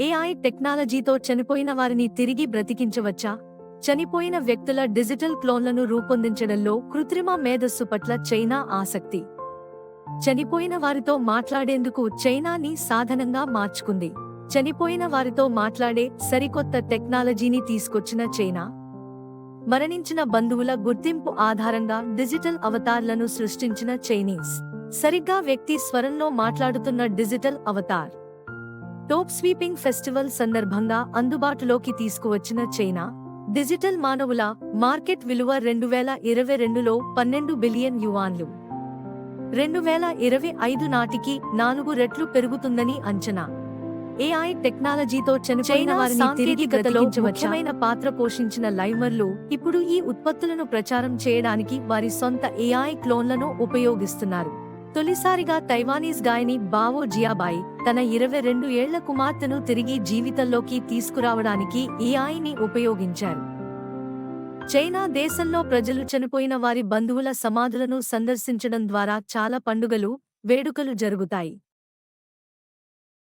AI టెక్నాలజీతో చనిపోయిన వారిని తిరిగి బ్రతికించవచ్చా? చనిపోయిన వ్యక్తుల డిజిటల్ క్లోన్లను రూపొందించడంలో కృత్రిమ మేధస్సు పట్ల చైనా ఆసక్తి. చనిపోయిన వారితో మాట్లాడేందుకు చైనాని సాధనంగా మార్చుకుంది. చనిపోయిన వారితో మాట్లాడే సరికొత్త టెక్నాలజీని తీసుకొచ్చిన చైనా, మరణించిన బంధువుల గుర్తింపు ఆధారంగా డిజిటల్ అవతార్లను సృష్టించిన చైనీస్, సరిగ్గా వ్యక్తి స్వరంలో మాట్లాడుతున్న digital Avatar top sweeping festival సందర్భంగా అందుబాటులోకి తీసుకువచ్చిన చైనా, డిజిటల్ మానవుల మార్కెట్ విలువ 2022లో 12 బిలియన్ యువాన్లు, 2025 నాటికి 4 రెట్లు పెరుగుతుందని అంచనా. ఏఐ టెక్నాలజీతో చనిపోయిన వారిని తిరిగి బ్రతికించవచ్చా? ముఖ్యమైన పాత్ర పోషించిన లైమర్లు ఇప్పుడు ఈ ఉత్పత్తులను ప్రచారం చేయడానికి వారి సొంత ఏఐ క్లోన్లను ఉపయోగిస్తున్నారు. తొలిసారిగా తైవానీస్ గాయని బావో జియాబాయి తన 22 ఏళ్ల కుమార్తెను తిరిగి జీవితంలోకి తీసుకురావడానికి ఏఐని ఉపయోగించారు. చైనా దేశంలో ప్రజలు చనిపోయిన వారి బంధువుల సమాధులను సందర్శించడం ద్వారా చాలా పండుగలు, వేడుకలు జరుగుతాయి.